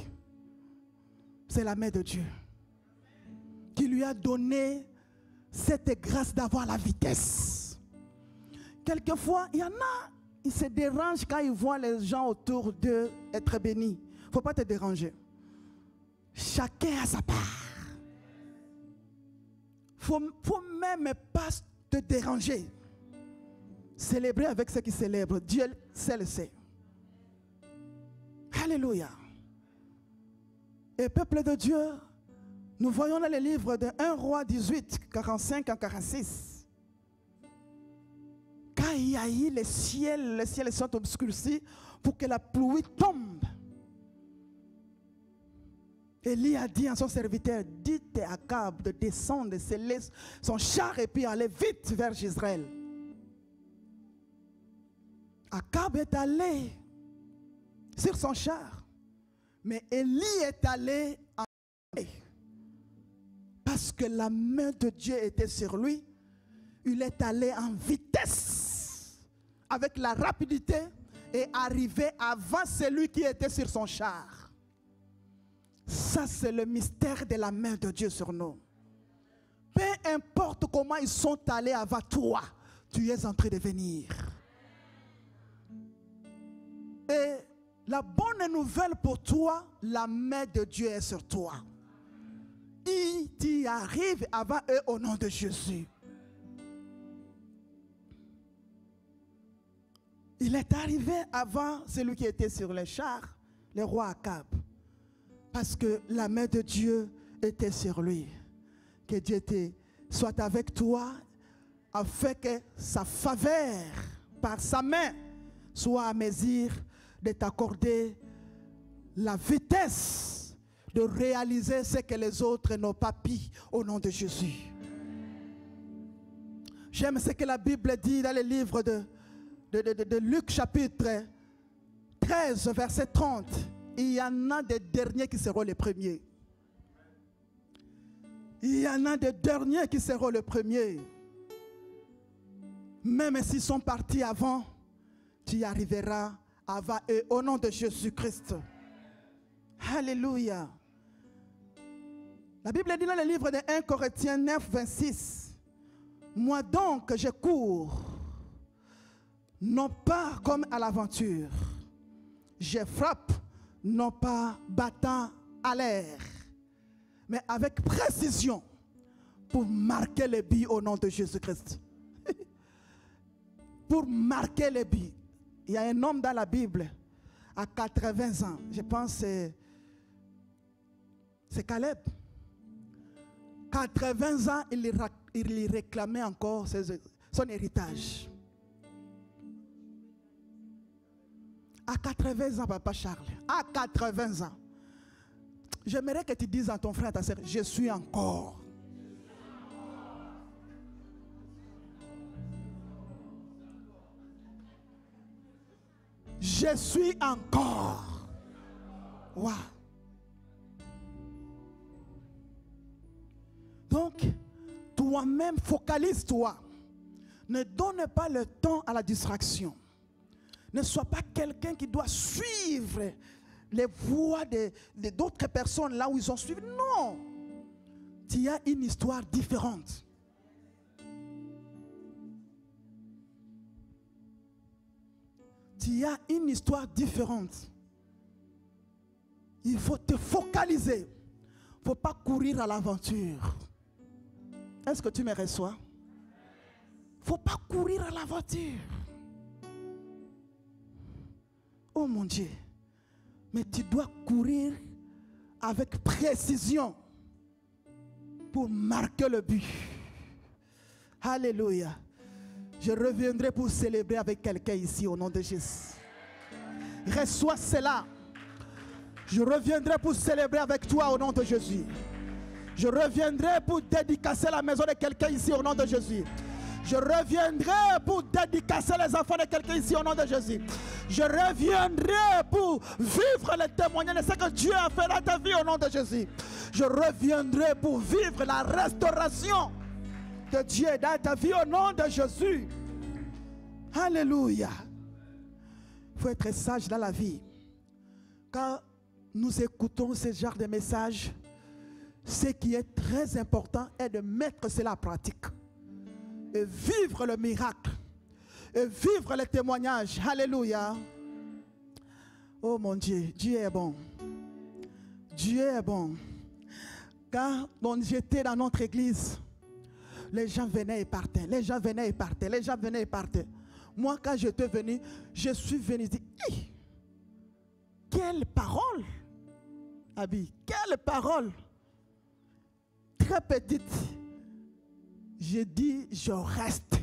C'est la main de Dieu qui lui a donné cette grâce d'avoir la vitesse. Quelquefois, il y en a, ils se dérangent quand ils voient les gens autour d'eux être bénis. Il ne faut pas te déranger. Chacun a sa part. Il ne faut même pas te déranger. Célébrer avec ceux qui célèbrent. Dieu seul le sait. Alléluia. Et peuple de Dieu, nous voyons dans le livre de 1 Roi 18, 45 à 46. Quand il y a eu les ciels sont obscurcis pour que la pluie tombe. Élie a dit à son serviteur, dites à Akab de descendre, de sceller son char et puis aller vite vers Israël. Akab est allé sur son char, mais Élie est allé en paix. Parce que la main de Dieu était sur lui, il est allé en vitesse, avec la rapidité, et arrivé avant celui qui était sur son char. Ça, c'est le mystère de la main de Dieu sur nous. Peu importe comment ils sont allés avant toi, tu es en train de venir. Et la bonne nouvelle pour toi, la main de Dieu est sur toi. Il t'y arrive avant eux au nom de Jésus. Il est arrivé avant celui qui était sur les chars, le roi Akab. Parce que la main de Dieu était sur lui. Que Dieu soit avec toi, afin que sa faveur, par sa main, soit à mesure de t'accorder la vitesse de réaliser ce que les autres n'ont pas pu au nom de Jésus. J'aime ce que la Bible dit dans le livre de Luc chapitre 13 verset 30. Il y en a des derniers qui seront les premiers. Il y en a des derniers qui seront les premiers. Même s'ils sont partis avant, tu y arriveras avant eux au nom de Jésus-Christ. Alléluia. La Bible dit dans le livre de 1 Corinthiens 9, 26. Moi donc, je cours, non pas comme à l'aventure. Je frappe, non pas battant à l'air, mais avec précision pour marquer les buts au nom de Jésus-Christ. Pour marquer les buts. Il y a un homme dans la Bible à 80 ans, je pense c'est Caleb. 80 ans, il réclamait encore son héritage. À 80 ans, papa Charles, à 80 ans, j'aimerais que tu dises à ton frère, à ta soeur, je suis encore. Je suis encore. Wow. Donc, toi-même, focalise-toi. Ne donne pas le temps à la distraction. Ne sois pas quelqu'un qui doit suivre les voies d'autres personnes là où ils ont suivi. Non. Tu as une histoire différente. Tu as une histoire différente. Il faut te focaliser. Il ne faut pas courir à l'aventure. Est-ce que tu me reçois? Il ne faut pas courir à l'aventure. Oh mon Dieu. Mais tu dois courir avec précision pour marquer le but. Alléluia. Je reviendrai pour célébrer avec quelqu'un ici au nom de Jésus. Reçois cela. Je reviendrai pour célébrer avec toi au nom de Jésus. Je reviendrai pour dédicacer la maison de quelqu'un ici au nom de Jésus. Je reviendrai pour dédicacer les enfants de quelqu'un ici au nom de Jésus. Je reviendrai pour vivre le témoignage de ce que Dieu a fait dans ta vie au nom de Jésus. Je reviendrai pour vivre la restauration de Dieu dans ta vie au nom de Jésus. Alléluia. Il faut être sage dans la vie. Quand nous écoutons ce genre de messages, ce qui est très important est de mettre cela en pratique. Et vivre le miracle. Et vivre le témoignage. Alléluia. Oh mon Dieu, Dieu est bon. Dieu est bon. Quand j'étais dans notre église, les gens venaient et partaient. Les gens venaient et partaient. Les gens venaient et partaient. Moi, quand j'étais venu, je suis venu dire, quelle parole, Abi, quelle parole. Très petite. J'ai dit, je reste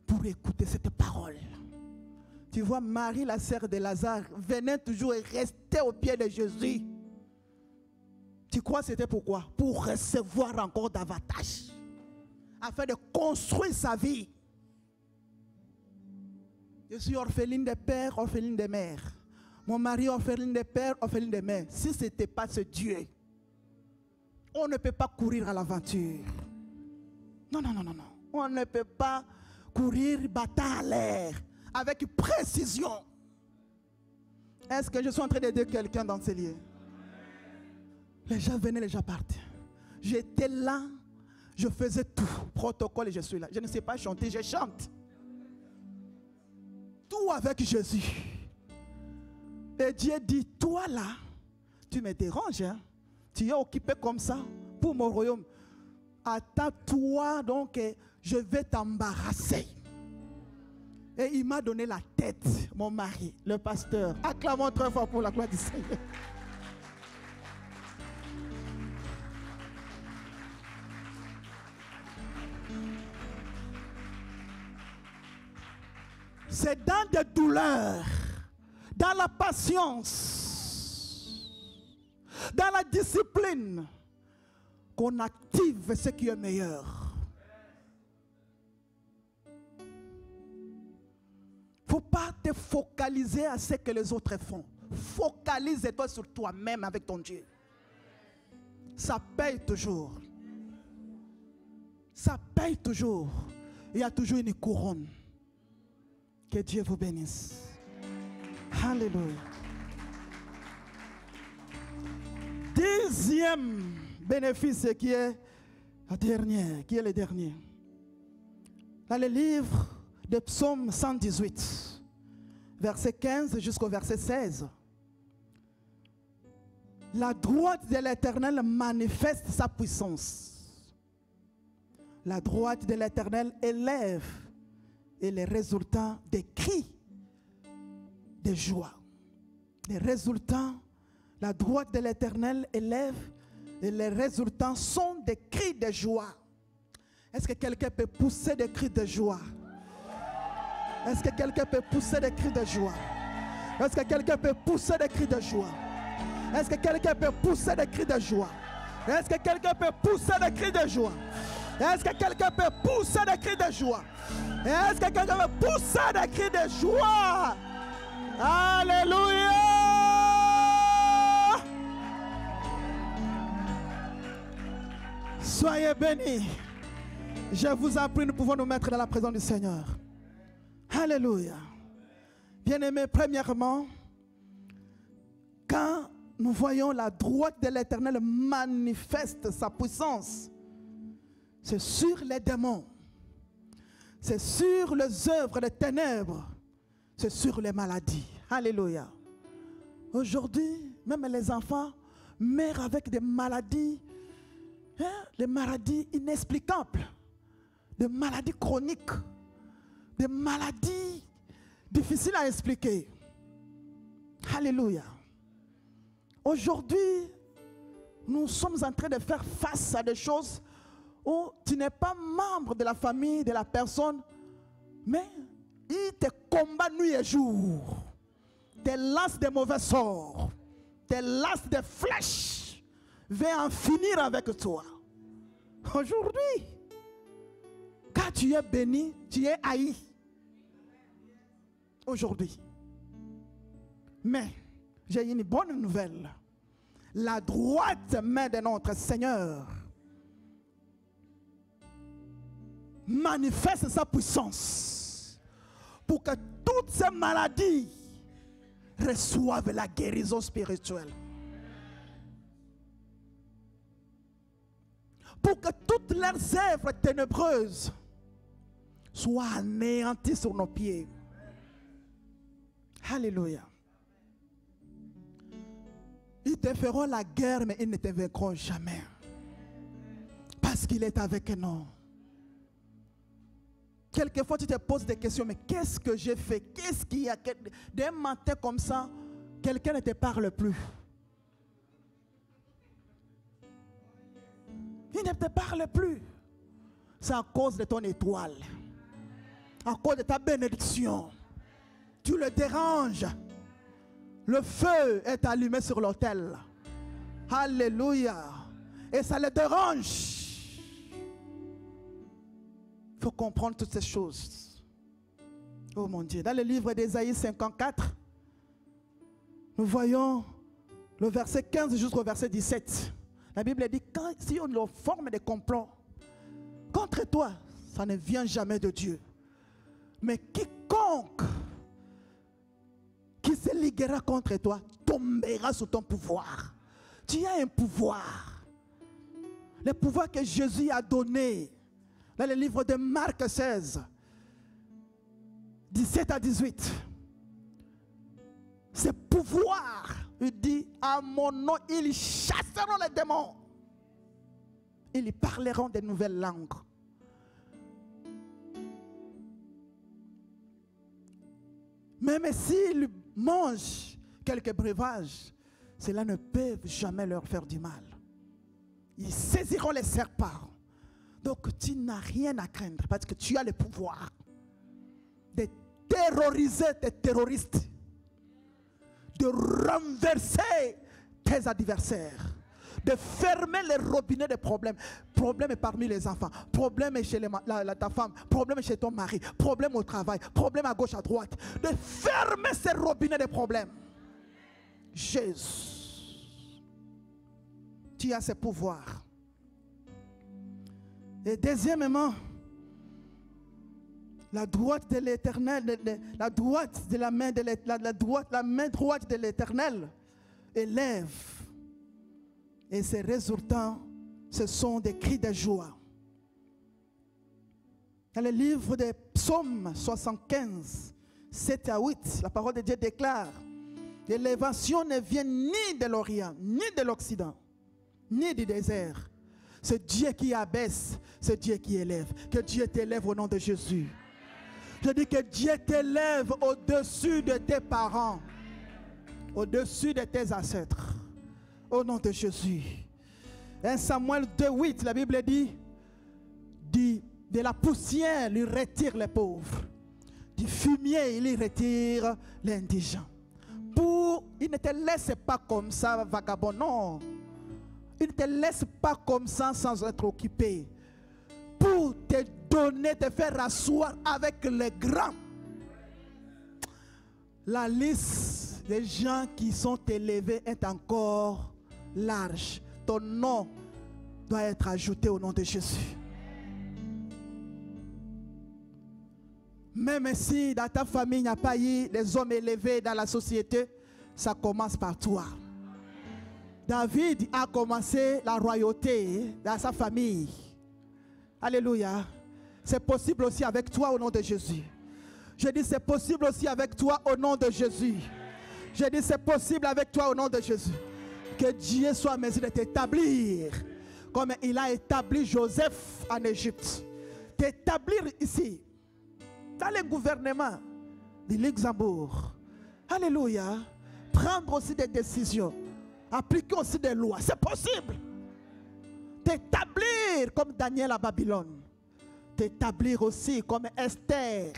pour écouter cette parole. Tu vois, Marie, la sœur de Lazare, venait toujours et restait au pied de Jésus. Tu crois que c'était pourquoi? Pour recevoir encore davantage. Afin de construire sa vie. Je suis orpheline de père, orpheline de mère. Mon mari, orpheline de père, orpheline de mère. Si ce n'était pas ce Dieu, on ne peut pas courir à l'aventure. Non, non, non, non, non. On ne peut pas courir battant à l'air avec précision. Est-ce que je suis en train d'aider quelqu'un dans ce lieu? Les gens venaient, les gens partaient. J'étais là, je faisais tout. Protocole et je suis là. Je ne sais pas chanter, je chante. Tout avec Jésus. Et Dieu dit, toi là, tu me déranges. Hein? Tu es occupé comme ça pour mon royaume. Attends-toi donc, je vais t'embarrasser. Et il m'a donné la tête, mon mari, le pasteur. Acclamons très fort pour la gloire du Seigneur. C'est dans des douleurs, dans la patience, dans la discipline qu'on active ce qui est meilleur. Il ne faut pas te focaliser à ce que les autres font. Focalise-toi sur toi-même avec ton Dieu. Ça paye toujours. Ça paye toujours. Il y a toujours une couronne. Que Dieu vous bénisse. Alléluia. Dixième bénéfice qui est le dernier. Dans le livre de Psaume 118, verset 15 jusqu'au verset 16. La droite de l'Éternel manifeste sa puissance. La droite de l'Éternel élève et les résultats des cris de joie. Les résultats, la droite de l'Éternel élève Et les résultats sont des cris de joie. Est-ce que quelqu'un peut pousser des cris de joie? Est-ce que quelqu'un peut pousser des cris de joie? Est-ce que quelqu'un peut pousser des cris de joie? Est-ce que quelqu'un peut pousser des cris de joie? Est-ce que quelqu'un peut pousser des cris de joie? Est-ce que quelqu'un peut pousser des cris de joie? Est-ce que quelqu'un peut pousser des cris de joie? Alléluia! Soyez bénis. Je vous en prie, nous pouvons nous mettre dans la présence du Seigneur. Alléluia. Bien-aimés, premièrement, quand nous voyons la droite de l'Éternel manifeste sa puissance, c'est sur les démons, c'est sur les œuvres des ténèbres, c'est sur les maladies. Alléluia. Aujourd'hui, même les enfants meurent avec des maladies, des maladies inexplicables, des maladies chroniques, des maladies difficiles à expliquer. Alléluia. Aujourd'hui, nous sommes en train de faire face à des choses où tu n'es pas membre de la famille de la personne, mais il te combat nuit et jour, te lance des mauvais sorts, te lance des flèches, vient en finir avec toi. Aujourd'hui, quand tu es béni, tu es haï. Aujourd'hui. Mais j'ai une bonne nouvelle. La droite main de notre Seigneur manifeste sa puissance pour que toutes ces maladies reçoivent la guérison spirituelle. Pour que toutes leurs œuvres ténébreuses soient anéanties sur nos pieds. Alléluia. Ils te feront la guerre, mais ils ne te vaincront jamais. Parce qu'il est avec nous. Quelquefois, tu te poses des questions, mais qu'est-ce que j'ai fait? Qu'est-ce qu'il y a? D'un matin comme ça, quelqu'un ne te parle plus. Il ne te parle plus. C'est à cause de ton étoile. À cause de ta bénédiction. Tu le déranges. Le feu est allumé sur l'autel. Alléluia. Et ça le dérange. Il faut comprendre toutes ces choses. Oh mon Dieu. Dans le livre d'Ésaïe 54, nous voyons le verset 15 jusqu'au verset 17. La Bible dit, si on forme des complots contre toi, ça ne vient jamais de Dieu. Mais quiconque qui se liguera contre toi tombera sous ton pouvoir. Tu as un pouvoir. Le pouvoir que Jésus a donné dans le livre de Marc 16, 17 à 18. Ce pouvoir, il dit, à mon nom, ils chasseront les démons. Ils parleront de nouvelles langues. Même s'ils mangent quelques breuvages, cela ne peut jamais leur faire du mal. Ils saisiront les serpents. Donc tu n'as rien à craindre parce que tu as le pouvoir de terroriser tes terroristes, de renverser tes adversaires, de fermer les robinets des problèmes. Problème parmi les enfants, problème chez ta femme, problème chez ton mari, problème au travail, problème à gauche, à droite. De fermer ces robinets des problèmes. Jésus, tu as ce pouvoir. Et deuxièmement, la droite de l'Éternel, la droite de la main de la main droite de l'Éternel élève. Et ces résultats, ce sont des cris de joie. Dans le livre des Psaumes 75, 7 à 8, la parole de Dieu déclare: l'élévation ne vient ni de l'Orient, ni de l'Occident, ni du désert. C'est Dieu qui abaisse, c'est Dieu qui élève. Que Dieu t'élève au nom de Jésus. Je dis que Dieu t'élève au-dessus de tes parents, au-dessus de tes ancêtres. Au nom de Jésus. 1 Samuel 2,8, la Bible dit, de la poussière, il retire les pauvres. Du fumier, il y retire l'indigent. Il ne te laisse pas comme ça, vagabond, non. Il ne te laisse pas comme ça sans être occupé. Pour te donner, te faire rasseoir avec les grands. La liste des gens qui sont élevés est encore large. Ton nom doit être ajouté au nom de Jésus. Même si dans ta famille il n'y a pas eu des hommes élevés dans la société, ça commence par toi. David a commencé la royauté dans sa famille. Alléluia. C'est possible aussi avec toi au nom de Jésus. Je dis c'est possible aussi avec toi au nom de Jésus. Je dis c'est possible avec toi au nom de Jésus. Que Dieu soit en mesure de t'établir comme il a établi Joseph en Égypte. T'établir ici, dans le gouvernement du Luxembourg. Alléluia. Prendre aussi des décisions. Appliquer aussi des lois. C'est possible. T'établir comme Daniel à Babylone. T'établir aussi comme Esther.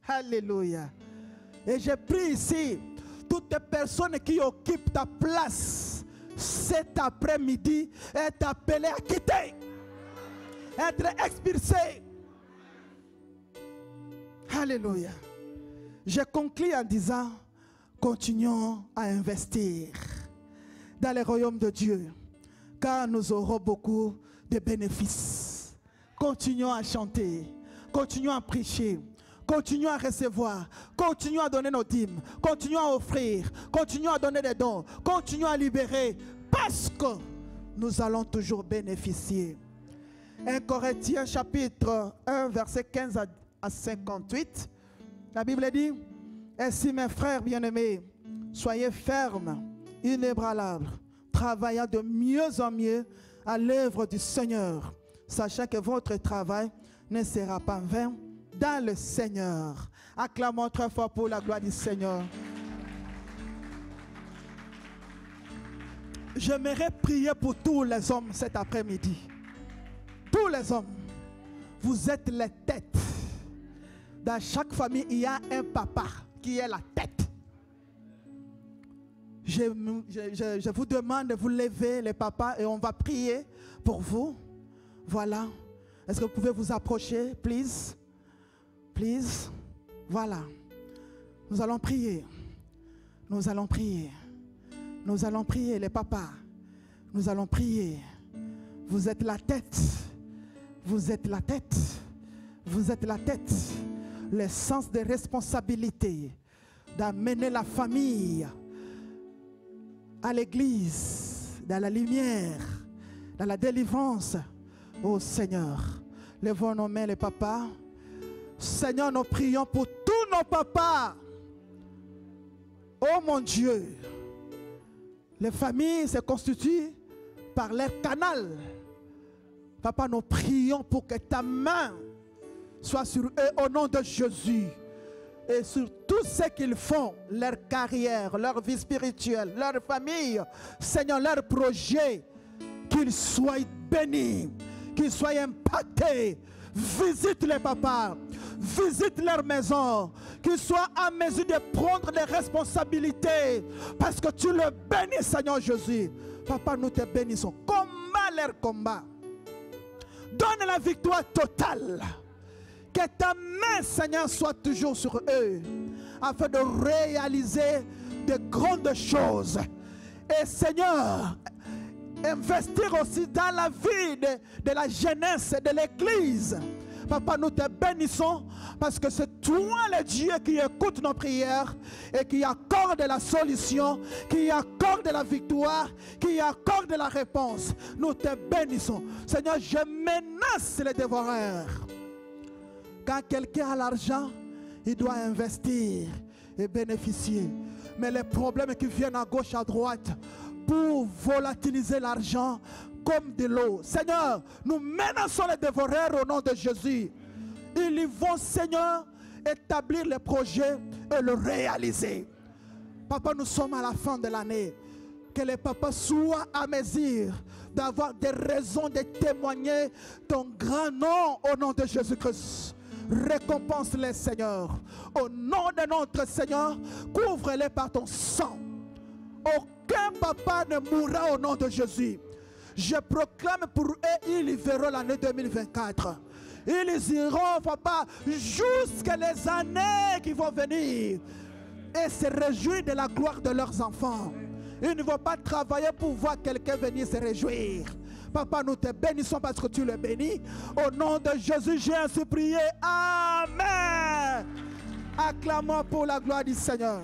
Alléluia. Et je prie ici, toutes les personnes qui occupent ta place cet après-midi est appelée à quitter, être expulsée. Alléluia. Je conclue en disant, continuons à investir dans le royaume de Dieu, car nous aurons beaucoup de bénéfices. Continuons à chanter, continuons à prêcher, continuons à recevoir, continuons à donner nos dîmes, continuons à offrir, continuons à donner des dons, continuons à libérer, parce que nous allons toujours bénéficier. 1 Corinthiens chapitre 1 verset 15 à 58, la Bible dit, ainsi mes frères bien-aimés, soyez fermes, inébranlables, travaillant de mieux en mieux à l'œuvre du Seigneur, sachant que votre travail ne sera pas vain dans le Seigneur. Acclamons très fort pour la gloire du Seigneur. J'aimerais prier pour tous les hommes cet après-midi. Tous les hommes, vous êtes les têtes. Dans chaque famille, il y a un papa qui est la tête. Je vous demande de vous lever, les papas, et on va prier pour vous. Voilà. Est-ce que vous pouvez vous approcher, please? Please. Voilà. Nous allons prier. Nous allons prier. Nous allons prier, les papas. Nous allons prier. Vous êtes la tête. Vous êtes la tête. Vous êtes la tête. Le sens de responsabilité d'amener la famille à l'église, dans la lumière, dans la délivrance. Oh Seigneur, levons nos mains, les papas. Seigneur, nous prions pour tous nos papas. Oh mon Dieu, les familles se constituent par leur canal. Papa, nous prions pour que ta main soit sur eux au nom de Jésus. Et sur tout ce qu'ils font, leur carrière, leur vie spirituelle, leur famille, Seigneur, leur projet, qu'ils soient bénis, qu'ils soient impactés. Visite les papas, visite leur maison, qu'ils soient en mesure de prendre des responsabilités, parce que tu le bénis, Seigneur Jésus. Papa, nous te bénissons. Combat leur combat. Donne la victoire totale. Que ta main, Seigneur, soit toujours sur eux, afin de réaliser de grandes choses. Et Seigneur, investir aussi dans la vie de la jeunesse de l'Église. Papa, nous te bénissons parce que c'est toi le Dieu qui écoute nos prières et qui accorde la solution, qui accorde la victoire, qui accorde la réponse. Nous te bénissons. Seigneur, je menace les dévoreurs. Quand quelqu'un a l'argent, il doit investir et bénéficier. Mais les problèmes qui viennent à gauche, à droite, pour volatiliser l'argent comme de l'eau. Seigneur, nous menaçons les dévoreurs au nom de Jésus. Ils vont, Seigneur, établir les projets et le réaliser. Papa, nous sommes à la fin de l'année. Que les papas soient à mesure d'avoir des raisons de témoigner ton grand nom au nom de Jésus-Christ. Récompense-les, Seigneur. Au nom de notre Seigneur, couvre-les par ton sang. Aucun papa ne mourra au nom de Jésus. Je proclame pour eux, ils verront l'année 2024. Ils iront, papa, jusqu'à les années qui vont venir et se réjouir de la gloire de leurs enfants. Ils ne vont pas travailler pour voir quelqu'un venir se réjouir. Papa, nous te bénissons parce que tu le bénis. Au nom de Jésus, j'ai ainsi prié. Amen. Acclamons pour la gloire du Seigneur.